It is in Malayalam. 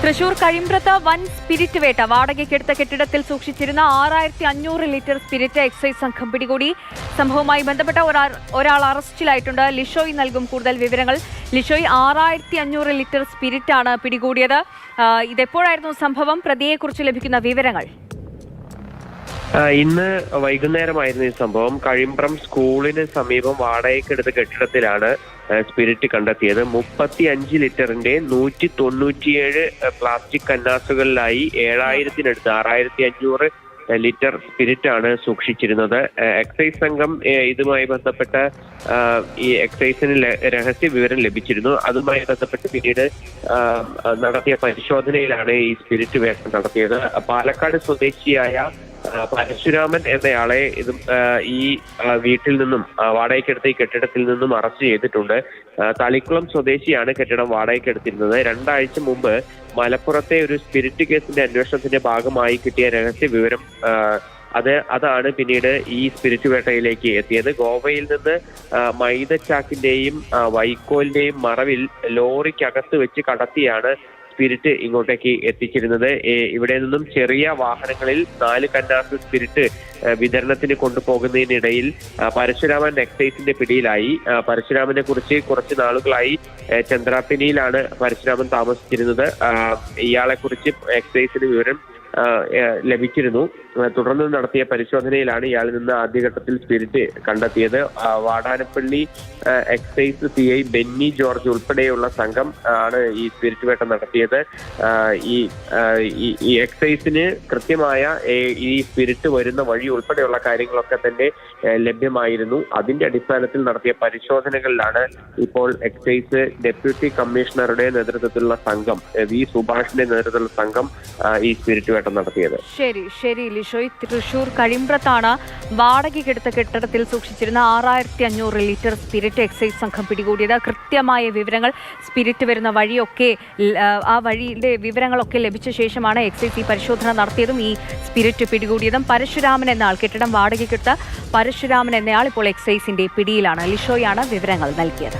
തൃശൂർ കഴിമ്പ്രത്ത് വൻ സ്പിരിറ്റ് വേട്ട. വാടകയ്ക്കെടുത്ത കെട്ടിടത്തിൽ സൂക്ഷിച്ചിരുന്ന 6500 ലിറ്റർ സ്പിരിറ്റ് എക്സൈസ് സംഘം പിടികൂടി. സംഭവവുമായി ബന്ധപ്പെട്ട ഒരാൾ അറസ്റ്റിലായിട്ടുണ്ട്. ലിഷോയ് നൽകും കൂടുതൽ വിവരങ്ങൾ. ലിഷോയ്, 6500 ലിറ്റർ സ്പിരിറ്റാണ് പിടികൂടിയത്. ഇതെപ്പോഴായിരുന്നു സംഭവം? പ്രതിയെക്കുറിച്ച് ലഭിക്കുന്ന വിവരങ്ങൾ? ഇന്ന് വൈകുന്നേരമായിരുന്നു ഈ സംഭവം. കഴിമ്പ്രം സ്കൂളിന് സമീപം വാടകയ്ക്കെടുത്ത കെട്ടിടത്തിലാണ് സ്പിരിറ്റ് കണ്ടെത്തിയത്. 35 ലിറ്ററിന്റെ 197 പ്ലാസ്റ്റിക് കന്നാസുകളിലായി 7000-നടുത്ത് 6500 ലിറ്റർ സ്പിരിറ്റ് ആണ് സൂക്ഷിച്ചിരുന്നത്. എക്സൈസ് സംഘം ഇതുമായി ബന്ധപ്പെട്ട ഈ എക്സൈസിന് രഹസ്യ വിവരം ലഭിച്ചിരുന്നു. അതുമായി ബന്ധപ്പെട്ട് പിന്നീട് നടത്തിയ പരിശോധനയിലാണ് ഈ സ്പിരിറ്റ് വേട്ട നടത്തിയത്. പാലക്കാട് സ്വദേശിയായ പരശുരാമൻ എന്നയാളെ ഈ വീട്ടിൽ നിന്നും വാടകയ്ക്കെടുത്ത ഈ കെട്ടിടത്തിൽ നിന്നും അറസ്റ്റ് ചെയ്തിട്ടുണ്ട്. തളിക്കുളം സ്വദേശിയാണ് കെട്ടിടം വാടകയ്ക്കെടുത്തിരുന്നത്. 2 ആഴ്ച മുമ്പ് മലപ്പുറത്തെ ഒരു സ്പിരിറ്റ് കേസിന്റെ അന്വേഷണത്തിന്റെ ഭാഗമായി കിട്ടിയ രഹസ്യ വിവരം അതാണ് പിന്നീട് ഈ സ്പിരിറ്റ് വേട്ടയിലേക്ക് എത്തിയത്. ഗോവയിൽ നിന്ന് മൈദച്ചാക്കിന്റെയും വൈക്കോലിന്റെയും മറവിൽ ലോറിക്കകത്ത് വെച്ച് കടത്തിയാണ് സ്പിരിറ്റ് ഇങ്ങോട്ടേക്ക് എത്തിച്ചിരുന്നത്. ഇവിടെ നിന്നും ചെറിയ വാഹനങ്ങളിൽ 4 കന്നാസ് സ്പിരിറ്റ് വിതരണത്തിന് കൊണ്ടുപോകുന്നതിനിടയിൽ പരശുരാമൻ എക്സൈസിന്റെ പിടിയിലായി. പരശുരാമനെ കുറിച്ച് കുറച്ച് നാളുകളായി ചന്ദ്രാപ്പിനിയിലാണ് പരശുരാമൻ താമസിച്ചിരുന്നത്. ഇയാളെ കുറിച്ച് എക്സൈസിന് വിവരം ലഭിച്ചിരുന്നു. തുടർന്ന് നടത്തിയ പരിശോധനയിലാണ് ഇയാളിൽ നിന്ന് ആദ്യഘട്ടത്തിൽ സ്പിരിറ്റ് കണ്ടെത്തിയത്. Vadanappally excise CI Benny George ഉൾപ്പെടെയുള്ള സംഘം ആണ് ഈ സ്പിരിറ്റ് വേട്ട നടത്തിയത്. ഈ എക്സൈസിന് കൃത്യമായ ഈ സ്പിരിറ്റ് വരുന്ന വഴി ഉൾപ്പെടെയുള്ള കാര്യങ്ങളൊക്കെ തന്നെ ലഭ്യമായിരുന്നു. അതിന്റെ അടിസ്ഥാനത്തിൽ നടത്തിയ പരിശോധനകളിലാണ് ഇപ്പോൾ എക്സൈസ് ഡെപ്യൂട്ടി കമ്മീഷണറുടെ നേതൃത്വത്തിലുള്ള സംഘം, വി സുഭാഷിന്റെ നേതൃത്വത്തിലുള്ള സംഘം ഈ സ്പിരിറ്റ് വേട്ട നടത്തിയത്. ശരി ലിഷോയ്, തൃശൂർ കഴിമ്പ്രത്താണ് വാടകയ്ക്കെടുത്ത കെട്ടിടത്തിൽ സൂക്ഷിച്ചിരുന്ന 6500 ലിറ്റർ സ്പിരിറ്റ് എക്സൈസ് സംഘം പിടികൂടിയത്. കൃത്യമായ വിവരങ്ങൾ, സ്പിരിറ്റ് വരുന്ന വഴിയൊക്കെ, ആ വഴിയുടെ വിവരങ്ങളൊക്കെ ലഭിച്ച ശേഷമാണ് എക്സൈസ് ഈ പരിശോധന നടത്തിയതും ഈ സ്പിരിറ്റ് പിടികൂടിയതും. പരശുരാമൻ എന്ന ആൾ, കെട്ടിടം വാടകയ്ക്കെടുത്ത പരശുരാമൻ എന്നയാൾ ഇപ്പോൾ എക്സൈസിന്റെ പിടിയിലാണ്. ലിഷോയാണ് വിവരങ്ങൾ നൽകിയത്.